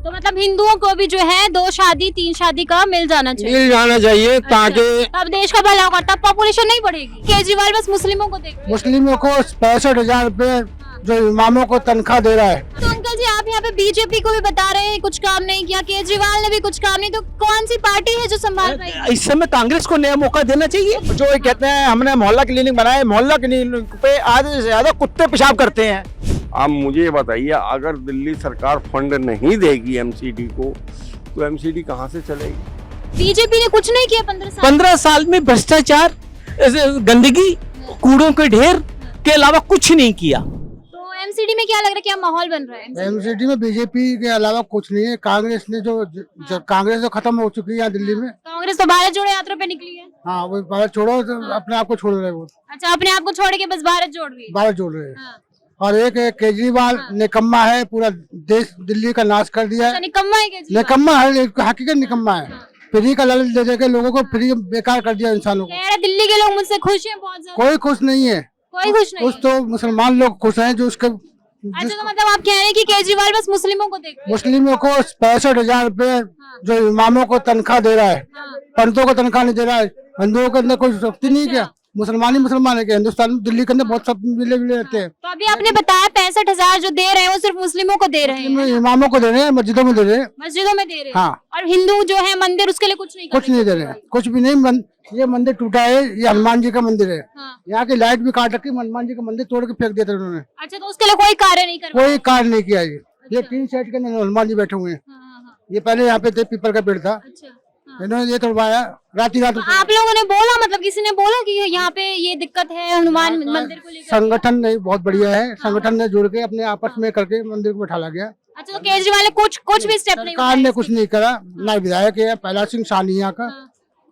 तो मतलब हिंदुओं को भी जो है 2 शादी 3 शादी का मिल जाना चाहिए। मिल जाना चाहिए ताकि तब देश का भला होगा, तब पॉपुलेशन नहीं बढ़ेगी। केजरीवाल बस मुस्लिमों को देख। मुस्लिमों को 65,000 रुपए जो इमामों को तनख्वाह दे रहा है। तो अंकल जी आप यहाँ पे बीजेपी को भी बता रहे हैं कुछ काम नहीं किया, केजरीवाल ने भी कुछ काम नहीं, तो कौन सी पार्टी है जो संभाल पाएगी? इस समय कांग्रेस को नया मौका देना चाहिए। जो ये कहते हैं हमने मोहल्ला क्लिनिक बनाया, मोहल्ला क्लिनिक पे आधे से ज्यादा कुत्ते पेशाब करते हैं। आप मुझे ये बताइए, अगर दिल्ली सरकार फंड नहीं देगी एमसीडी को, तो एमसीडी कहाँ से चलेगी? बीजेपी ने कुछ नहीं किया 15 साल में भ्रष्टाचार, गंदगी, कूड़ों के ढेर के अलावा कुछ नहीं किया। तो एमसीडी में क्या लग रहा है, क्या माहौल बन रहा है? एमसीडी में बीजेपी के अलावा कुछ नहीं है। कांग्रेस ने जो कांग्रेस तो खत्म हो चुकी है यहाँ दिल्ली में। कांग्रेस तो भारत जोड़ो यात्रा पे निकली है। हाँ, वो भारत छोड़ो, तो अपने आप को छोड़ रहे हैं वो। अच्छा, अपने आप को छोड़ के बस भारत जोड़ रही है। भारत जोड़ रहे हैं। हाँ। और एक केजरीवाल निकम्मा है, पूरा देश दिल्ली का नाश कर दिया अच्छा, है। निकम्मा है केजरीवाल। निकम्मा है, हकीकत निकम्मा है। फ्री का लालच दे देकर लोगों को फ्री बेकार कर दिया इंसानों को। कह रहे दिल्ली के लोग मुझसे खुश हैं बहुत ज्यादा। कोई खुश नहीं है, कोई खुश नहीं कुछ है। तो मुसलमान लोग खुश हैं जो उसके अच्छा, तो मतलब आप कह रहे हैं कि केजरीवाल बस मुस्लिमों को देख रहे हैं। मुस्लिमों को 65,000 रुपए जो इमामों को तनख्वाह दे रहा है, पंडितों को तनख्वाह नहीं दे रहा है। हिंदुओं के अंदर कोई सख्ती नहीं किया। मुसलमान ही मुसलमान है कि हिंदुस्तान में, दिल्ली के अंदर बहुत सब मिले रहते हैं। तो अभी आपने बताया 65,000 जो दे रहे हैं वो सिर्फ मुस्लिमों को दे रहे हैं, इमामों को दे रहे हैं, मस्जिदों में दे रहे हैं। मस्जिदों में दे रहे हैं। हाँ। और हिंदू जो है मंदिर उसके लिए कुछ नहीं कर कुछ नहीं दे रहे हैं, कुछ भी नहीं। ये मंदिर टूटा है, ये हनुमान जी का मंदिर है। हाँ। यहाँ की लाइट भी काट रखी, हनुमान जी का मंदिर तोड़ के फेंक दिया था उन्होंने। अच्छा, तो उसके लिए कोई कार्य नहीं कर कोई कार्य नहीं किया। ये 3 सेट के अंदर हनुमान जी बैठे हुए हैं। ये पहले यहाँ पे थे, पीपल का पेड़ था, अच्छा, इन्होंने ये तोड़वाया रात। तो आप लोगों ने बोला, मतलब किसी ने बोला कि यहाँ पे ये दिक्कत है हनुमान मंदिर को लेकर? संगठन नहीं, बहुत बढ़िया है। संगठन ने जुड़ के अपने आपस में करके मंदिर को बैठाला गया। अच्छा, तो केजरीवाल ने कुछ भी स्टेप नहीं सरकार ने कुछ नहीं करा, ना विधायक है पहला सिंह सानिया का,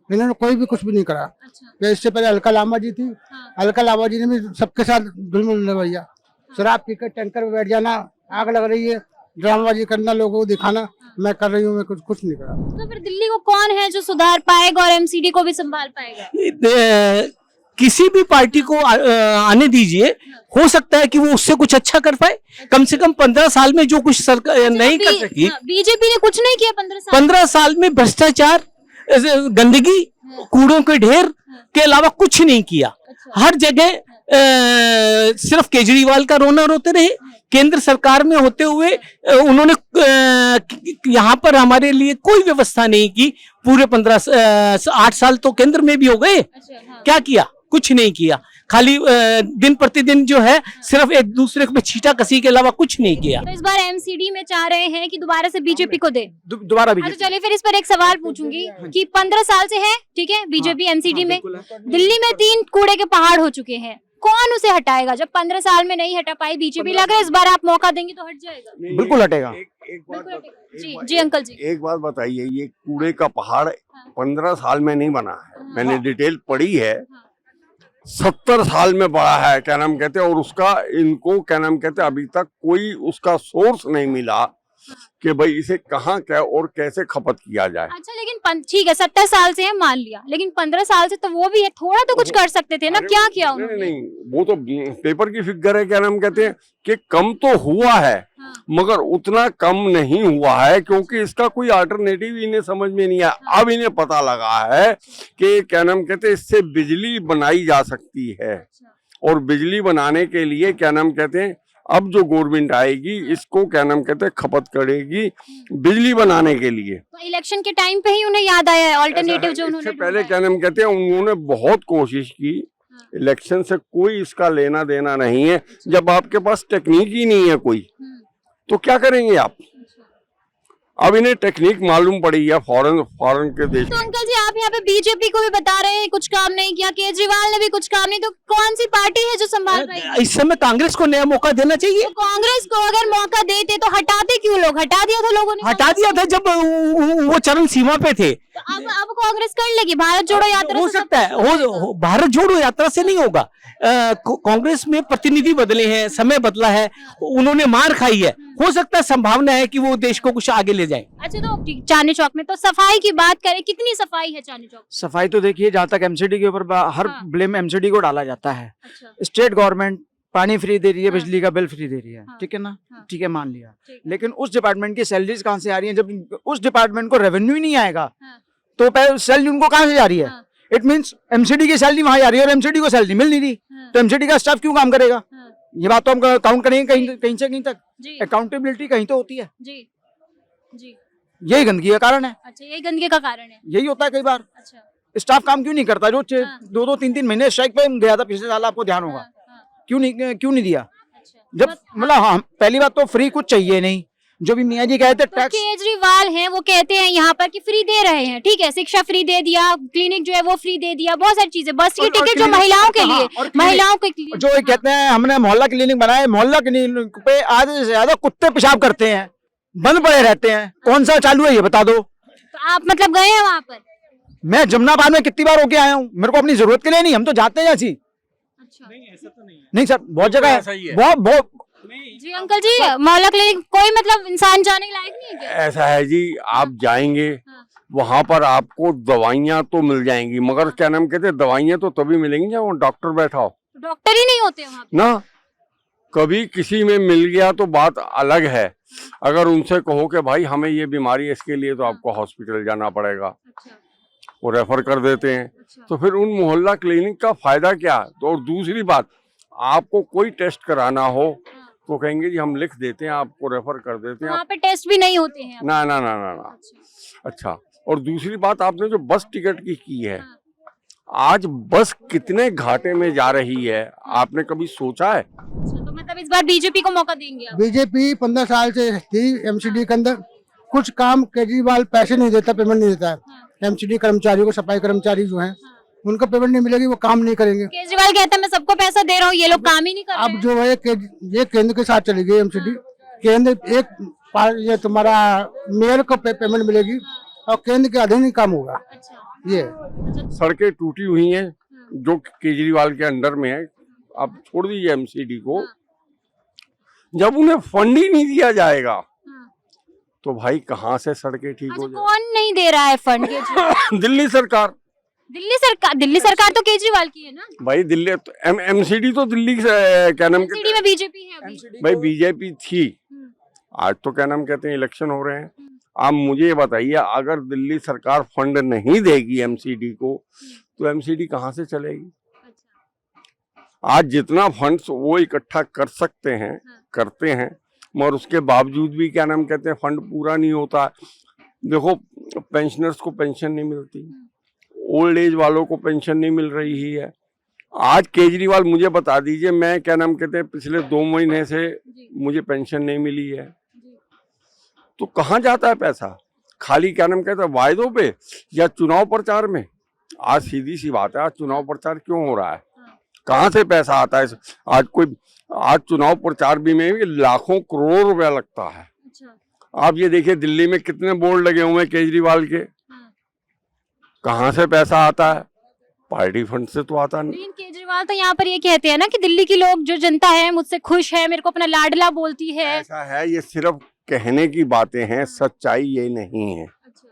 इन्होंने कोई भी कुछ भी नहीं करा। अच्छा। इससे पहले अलका लामा जी थी, अलका लामा जी ने भी सबके साथ जुल्म निभाया। शराब पीकर टैंकर में बैठ जाना, आग लग रही है, ड्रामाबाजी करना, लोगों को दिखाना मैं कर रही हूँ, मैं कुछ नहीं करा। तो फिर दिल्ली को कौन है जो सुधार पाएगा और एमसीडी को भी संभाल पाएगा? किसी भी पार्टी को आने दीजिए, हो सकता है कि वो उससे कुछ अच्छा कर पाए। कम से कम 15 साल में जो कुछ सरकार नहीं कर सकी। बीजेपी ने कुछ नहीं किया 15 साल में भ्रष्टाचार, गंदगी, कूड़ों के ढेर के अलावा कुछ नहीं किया। हर जगह सिर्फ केजरीवाल का रोना रोते रहे। केंद्र सरकार में होते हुए उन्होंने यहाँ पर हमारे लिए कोई व्यवस्था नहीं की। पूरे 8 साल तो केंद्र में भी हो गए। क्या किया? कुछ नहीं किया। खाली दिन प्रतिदिन जो है सिर्फ एक दूसरे पे छीटा कसी के अलावा कुछ नहीं किया। तो इस बार एमसीडी में चाह रहे हैं कि दोबारा से बीजेपी को दे, दोबारा अच्छा, चलिए फिर इस पर एक सवाल पूछूंगी कि 15 साल से है, ठीक है, बीजेपी एमसीडी में। दिल्ली में 3 कूड़े के पहाड़ हो चुके हैं, कौन उसे हटाएगा? जब 15 साल में नहीं हटा पाई बीजेपी, लग रहा है इस बार आप मौका देंगे तो हट जाएगा। बिल्कुल हटेगा। जी जी अंकल जी, एक बात बताइए, ये कूड़े का पहाड़ 15 साल में नहीं बना है, मैंने डिटेल पढ़ी है। 70 साल में बड़ा है, क्या नाम कहते हैं, और उसका इनको क्या नाम कहते हैं, अभी तक कोई उसका सोर्स नहीं मिला कि भाई इसे कहाँ क्या और कैसे खपत किया जाए। अच्छा, लेकिन ठीक है 70 साल से है मान लिया, लेकिन 15 साल से तो वो भी है, थोड़ा तो कुछ कर सकते थे ना, क्या किया उन्होंने? नहीं, वो तो पेपर की फिगर है, क्या नाम कहते हैं कि कम तो हुआ है, मगर उतना कम नहीं हुआ है, क्योंकि इसका कोई अल्टरनेटिव इन्हें समझ में नहीं आया। अब इन्हें पता लगा है कि क्या नाम कहते हैं, इससे बिजली बनाई जा सकती है, और बिजली बनाने के लिए क्या नाम कहते हैं, अब जो गवर्नमेंट आएगी इसको क्या नाम कहते हैं खपत करेगी बिजली बनाने के लिए। तो इलेक्शन के टाइम पे ही उन्हें याद आया है ऑल्टरनेटिव जो उन्होंने पहले क्या नाम कहते हैं, उन्होंने बहुत कोशिश की। इलेक्शन से कोई इसका लेना देना नहीं है। जब आपके पास टेक्निक ही नहीं है कोई, तो क्या करेंगे आप? अब इन्हें टेक्निक मालूम पड़ी है फॉरेन के देश। तो अंकल जी आप यहाँ पे बीजेपी को भी बता रहे हैं कुछ काम नहीं किया, केजरीवाल ने भी कुछ काम नहीं, तो कौन सी पार्टी है जो संभाल पाएगी? इस समय कांग्रेस को नया मौका देना चाहिए। तो कांग्रेस को अगर मौका देते तो हटाते क्यों? लोग हटा दिया था, लोगों ने हटा दिया था जब वो चरम सीमा पे थे। तो अब कांग्रेस कर लेगी? भारत जोड़ो यात्रा हो से सकता है, भारत जोड़ो यात्रा से नहीं होगा। कांग्रेस में प्रतिनिधि बदले हैं, समय बदला है, उन्होंने मार खाई है, हो सकता है संभावना है कि वो देश को कुछ आगे ले जाए। अच्छा, तो चांदनी चौक में तो सफाई की बात करें, कितनी सफाई है चांदनी चौक? सफाई तो देखिए, जहाँ तक एमसीडी के ऊपर हर ब्लेम एमसीडी को डाला जाता है। अच्छा। स्टेट गवर्नमेंट पानी फ्री दे रही है, हाँ। बिजली का बिल फ्री दे रही है, हाँ। ठीक है ना, हाँ। ठीक है मान लिया। ठीक। लेकिन उस डिपार्टमेंट की सैलरीज कहाँ से आ रही है? जब उस डिपार्टमेंट को रेवेन्यू ही नहीं आएगा हाँ। तो सैलरी उनको कहाँ से जा रही है? हाँ। इट मीन्स एमसीडी की सैलरी वहां जा रही है और एमसीडी को सैलरी मिल नहीं रही, हाँ। तो एमसीडी का स्टाफ क्यों काम करेगा? हाँ। ये बात तो हम काउंट करेंगे कहीं कहीं से कहीं तक। जी अकाउंटेबिलिटी कहीं तो होती है, जी जी। यही गंदगी का कारण है, अच्छा, यही गंदगी का कारण है। यही होता है कई बार। अच्छा। स्टाफ काम क्यों नहीं करता? जो हाँ। 2-2 3-3 महीने स्ट्राइक पे गया था पिछले साल, आपको ध्यान होगा, हाँ, हाँ, क्यों नहीं दिया? अच्छा। जब मतलब हाँ, पहली बात तो फ्री कुछ चाहिए नहीं, जो भी मियाँ जी कहते तो टैक्स। केजरीवाल हैं वो कहते हैं यहाँ पर कि फ्री दे रहे हैं, ठीक है, शिक्षा फ्री दे दिया, क्लिनिक जो है वो फ्री दे दिया, बहुत सारी चीजें, बस की और टिकट जो क्लिनिक- महिलाओं के हाँ, लिए, और क्लिनिक- महिलाओं के लिए जो ये कहते हैं हमने मोहल्ला क्लिनिक बनाए, मोहल्ला क्लिनिक पे आधे से ज्यादा कुत्ते पेशाब करते हैं, बंद पड़े रहते हैं। कौन सा चालू है ये बता दो। तो आप मतलब गए हैं वहाँ पर? मैं जमुनाबाद में कितनी बार होके आया हूँ, मेरे को अपनी जरूरत के लिए नहीं, हम तो जाते हैं ऐसी। अच्छा। नहीं सर, बहुत जगह ऐसा ही है, है। बहुत बहुत। जी अंकल जी, मोहल्ला क्लिनिक कोई मतलब इंसान जाने के लायक नहीं है क्या? ऐसा है जी, आप जाएंगे हाँ। वहां पर आपको दवाइयाँ तो मिल जाएंगी, मगर क्या नाम कहते हैं, दवाइयाँ तो तभी मिलेंगी जब वहाँ डॉक्टर बैठा हो डॉक्टर ही नहीं होते वहाँ पे। ना। कभी किसी में मिल गया तो बात अलग है, अगर उनसे कहो कि भाई हमें ये बीमारी है, इसके लिए तो आपको हॉस्पिटल जाना पड़ेगा, अच्छा वो रेफर कर देते हैं। अच्छा। तो फिर उन मोहल्ला क्लिनिक का फायदा क्या? तो और दूसरी बात, आपको कोई टेस्ट कराना हो हाँ। तो कहेंगे जी हम लिख देते हैं, आपको रेफर कर देते हैं। वहाँ पे टेस्ट भी नहीं होते हैं। ना ना ना ना ना। अच्छा। अच्छा, और दूसरी बात, आपने जो बस टिकट की है, हाँ। आज बस कितने घाटे में जा रही है, आपने कभी सोचा है? अच्छा, तो मतलब इस बार बीजेपी को मौका देंगे आप? बीजेपी 15 साल से थी एमसीडी के अंदर, कुछ काम केजरीवाल पैसे नहीं देता, पेमेंट नहीं देता है। हाँ। एमसीडी कर्मचारियों को, सफाई कर्मचारी जो हैं, उनको पेमेंट नहीं मिलेगी, वो काम नहीं करेंगे। केजरीवाल कहता है मैं सबको पैसा दे रहा हूँ, ये लोग काम ही नहीं कर रहे अब हैं। जो है ये केंद्र के साथ चली गई एमसीडी, केंद्र ये तुम्हारा मेयर को पेमेंट मिलेगी और केंद्र के अधीन ही काम होगा। अच्छा। ये सड़कें टूटी हुई हैं जो केजरीवाल के अंडर में है, आप छोड़ दीजिए एमसीडी को, जब उन्हें फंड ही नहीं दिया जाएगा हाँ। तो भाई कहाँ से सड़कें ठीक अच्छा, हो जाए? कौन नहीं दे रहा है फंड केजरीवाल? दिल्ली सरकार। दिल्ली सरकार तो केजरीवाल की है ना? भाई दिल्ली तो एमसीडी तो दिल्ली से क्या नाम एमसीडी में बीजेपी है अभी। भाई बीजेपी थी, हम्म। आज तो क्या नाम कहते हैं, इलेक्शन हो रहे हैं। आप मुझे ये बताइए, अगर दिल्ली सरकार फंड नहीं देगी एमसीडी को तो एमसीडी कहाँ से चलेगी? अच्छा। आज जितना फंड्स वो इकट्ठा कर सकते हैं, करते हैं, मगर उसके बावजूद भी क्या नाम कहते हैं, फंड पूरा नहीं होता। देखो, पेंशनर्स को पेंशन नहीं मिलती, ओल्ड एज वालों को पेंशन नहीं मिल रही है। आज केजरीवाल मुझे बता दीजिए, मैं क्या नाम कहते हैं, पिछले 2 महीने से मुझे पेंशन नहीं मिली है, तो कहाँ जाता है पैसा? खाली क्या नाम कहते हैं, वायदों पे या चुनाव प्रचार में? आज सीधी सी बात है, आज चुनाव प्रचार क्यों हो रहा है? कहाँ से पैसा आता है? आज चुनाव प्रचार भी में भी लाखों करोड़ रुपया लगता है। अच्छा। आप ये देखिए, दिल्ली में कितने बोर्ड लगे हुए हैं केजरीवाल के, कहाँ से पैसा आता है? पार्टी फंड से तो आता नहीं। लेकिन केजरीवाल तो यहाँ पर ये कहते हैं ना कि दिल्ली की लोग जो जनता है मुझसे खुश है, मेरे को अपना लाडला बोलती है। ऐसा है, ये सिर्फ कहने की बातें हैं, सच्चाई ये नहीं है। अच्छा।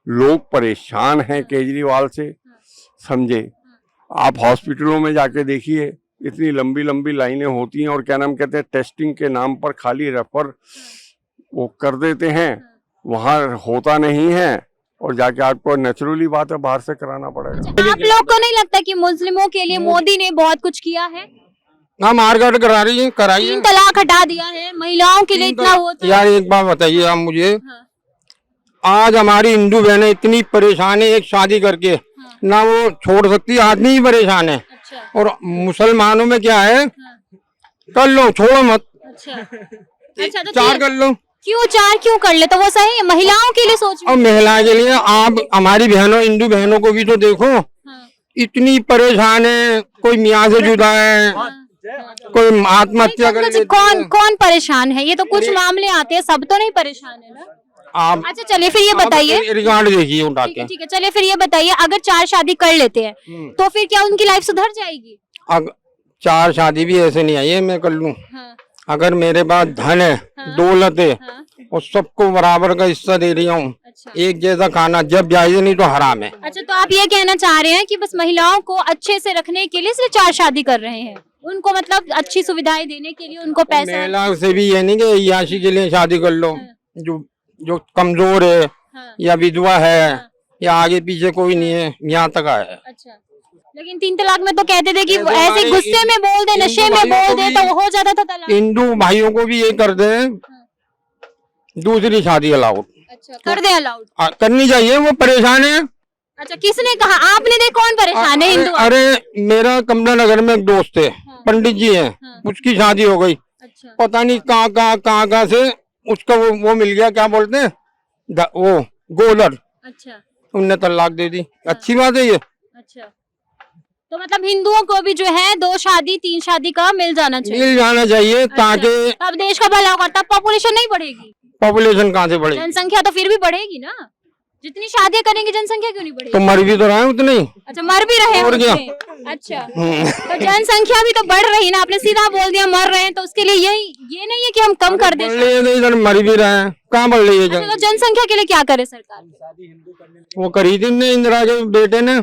लोग परेशान हैं केजरीवाल से, समझे। आप हॉस्पिटलों में जाके देखिए, इतनी लंबी लंबी लाइनें होती हैं और क्या नाम कहते हैं, टेस्टिंग के नाम पर खाली रेफर वो कर देते हैं, वहाँ होता नहीं है, और जाके आपको नेचुरली बात है बाहर से कराना पड़ेगा। आप लोग को नहीं लगता कि मुस्लिमों के लिए मोदी ने बहुत कुछ किया है? हाँ, मारकाट करा रही है, कराइए। 3 तलाक हटा दिया है, महिलाओं के लिए इतना वो था। यार एक बात बताइए आप मुझे, हाँ। आज हमारी हिंदू बहनें इतनी परेशान है एक शादी करके, हाँ। ना वो छोड़ सकती, आदमी ही परेशान है। अच्छा। और मुसलमानों में क्या है, हाँ। कर लो, छोड़ो मत, अच्छा। अच्छा, तो 4 कर लो। क्यों 4 क्यों कर ले? तो वो सही है, महिलाओं के लिए सोच। और महिला के लिए आप हमारी बहनों, हिंदू बहनों को भी तो देखो, हाँ। इतनी परेशान है, कोई मियाँ से जुदा है, कोई आत्महत्या कर लेती है। कौन परेशान है? ये तो कुछ मामले आते हैं, सब तो नहीं परेशान है ना। आप अच्छा, चलिए फिर ये बताइए। रिकॉर्ड देखिए उठा के। ठीक है, चलिए फिर ये बताइए, अगर 4 शादी कर लेते हैं तो फिर क्या उनकी लाइफ सुधर जाएगी? 4 शादी भी ऐसे नहीं आई है मैं कर लूं। हाँ। अगर मेरे पास धन है, दौलत है, हाँ। और सबको बराबर का हिस्सा दे रही हूँ, अच्छा। एक जैसा खाना जब जायज नहीं तो हराम है। अच्छा, तो आप ये कहना चाह रहे हैं कि बस महिलाओं को अच्छे से रखने के लिए सिर्फ 4 शादी कर रहे हैं, उनको मतलब अच्छी सुविधाएं देने के लिए उनको पैसा। महिला से भी ये नहीं कि याशी के लिए शादी कर लो, जो जो कमजोर है हाँ, या विधवा है या आगे पीछे कोई नहीं है, यहाँ तक आया है। अच्छा। लेकिन 3 तलाक में तो कहते थे कि ये तो ऐसे हमारे गुस्से में बोल दे, नशे हिंदू में भाइयों बोल को दे भी- तो हो जाता था तलाक। हिंदू भाइयों को भी ये कर दे, दूसरी शादी अलाउड अच्छा, कर दे अलाउड। करनी चाहिए, वो परेशान है। अच्छा, किसने कहा? आपने दे? कौन परेशान है? हिंदू? अरे मेरा कमला नगर में एक दोस्त है, हाँ। पंडित जी हैं, हाँ। उसकी शादी हो गई, अच्छा, पता नहीं कहाँ से उसका वो मिल गया, क्या बोलते हैं वो गोलर, अच्छा, उनने तलाक दे दी। अच्छी बात है ये। अच्छा। तो मतलब हिंदुओं को भी जो है 2 शादी 3 शादी का मिल जाना चाहिए। मिल जाना चाहिए ताकि अब देश का भला होगा, तब पॉपुलेशन नहीं बढ़ेगी। पॉपुलेशन कहाँ से बढ़ेगी, जनसंख्या तो फिर भी बढ़ेगी ना, जितनी शादियां करेंगे जनसंख्या क्यों नहीं तो बढ़ेगी? मर भी तो रहे हैं उतने ही। अच्छा, मर भी रहे हैं और क्या? उसमें। अच्छा, तो जनसंख्या भी तो बढ़ रही ना, आपने सीधा बोल दिया मर रहे हैं, तो उसके लिए ये नहीं है कि हम कम कर दें। बढ़ रही है तो इधर मर भी रहे हैं, कहाँ बढ़ रही है अच्छा, तो जनसंख्या के लिए क्या करे सरकार? वो करी थी ने इंदिरा के बेटे ने,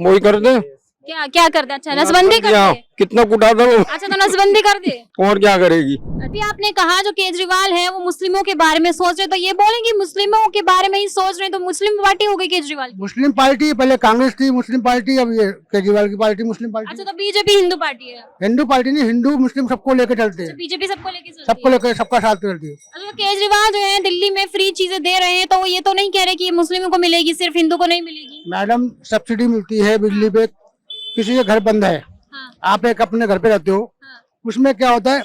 वही कर दे। क्या कर दे? अच्छा, नसबंदी कर दे। कितना कुटा था वो, अच्छा, तो नसबंदी कर दे। और क्या करेगी। अभी आपने कहा जो केजरीवाल है वो मुस्लिमों के बारे में सोच रहे, तो ये बोलेंगे मुस्लिमों के बारे में ही सोच रहे, तो मुस्लिम पार्टी हो गई केजरीवाल की। मुस्लिम पार्टी, पहले कांग्रेस थी मुस्लिम पार्टी, अब ये केजरीवाल की पार्टी मुस्लिम पार्टी। अच्छा, तो बीजेपी हिंदू पार्टी है। हिंदू पार्टी नहीं, हिंदू मुस्लिम सबको लेकर चलते हैं, बीजेपी सबको लेके चलती सबको है। लेकर सबका साथ चलती है। अच्छा, तो केजरीवाल जो है दिल्ली में फ्री चीजें दे रहे हैं, तो वो ये तो नहीं कह रहे कि ये मुस्लिमों को मिलेगी, सिर्फ हिंदू को नहीं मिलेगी। मैडम सब्सिडी मिलती है बिजली पे, किसी के घर बंद है, हाँ, आप एक अपने घर पे रहते हो, हाँ, उसमें क्या होता है,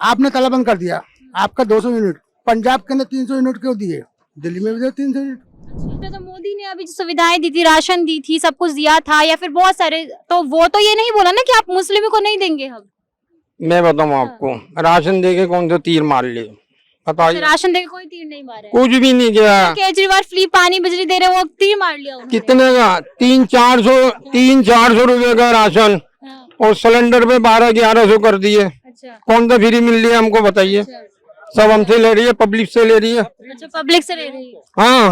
आपने ताला बंद कर दिया, आपका 200 यूनिट, पंजाब के अंदर 300 यूनिट क्यों दिए, दिल्ली में भी दिए 300 यूनिट। अच्छा, तो मोदी ने अभी जो सुविधाएं दी थी, राशन दी थी, सब कुछ दिया था, या फिर बहुत सारे, तो वो तो ये नहीं बोला ना कि आप मुस्लिमों को नहीं देंगे हम। मैं बताऊँ आपको, राशन देके कौन सा तीर मार लिए, बताइए। राशन देके कोई तीर नहीं मारा है। कुछ भी नहीं किया। केजरीवाल फ्री पानी बिजली दे रहे, वो तीर मार लिया उन्होंने। कितने का? 300-400 रुपए का राशन, हाँ, और सिलेंडर पे 1200-1100 कर दिए। अच्छा, कौन सा फ्री मिल रही है हमको बताइए। अच्छा, सब हमसे ले रही है, पब्लिक से ले रही है। अच्छा, पब्लिक से ले रही है। हाँ,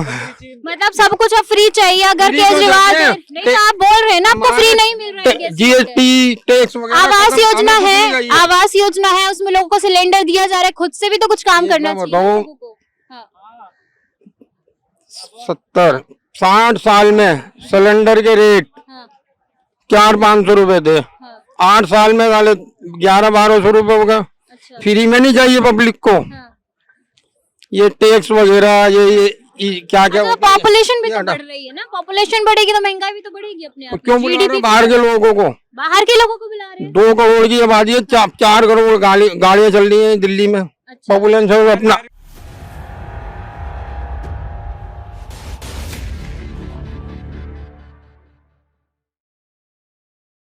मतलब सब कुछ अब फ्री चाहिए। अगर फ्री तो केजरीवाल चाहिए। नहीं, तो आप बोल रहे हैं ना आपको फ्री नहीं मिल रहा है गैस सिलेंडर। जीएसटी टैक्स वगैरह आवास खत्म, योजना हमें है, कुछ नहीं चाहिए। आवास योजना है, उसमें लोगों को सिलेंडर दिया जा रहा है, खुद से भी तो कुछ काम ये करना मैं चाहिए बताऊं, लोगों को। हाँ, 70-60 साल में सिलेंडर के रेट हाँ, 400-500 रुपए थे, हाँ, 8 साल में साले 1100-1200 रुपए हो गया। अच्छा, फ्री में नहीं चाहिए पब्लिक को, हाँ। ये टैक्स वगैरह ये क्या क्या तो पॉपुलेशन भी तो बढ़ रही है ना, पॉपुलेशन बढ़ेगी तो महंगाई भी तो बढ़ेगी अपने आप। क्यों बुला रहे GDP हो बाहर के लोगों को? बाहर के लोगों को बुला रहे हैं। 2 करोड़ की आबादी है, 4 करोड़ गाड़ियां चल रही है दिल्ली में। अच्छा, पॉपुलेशन अपना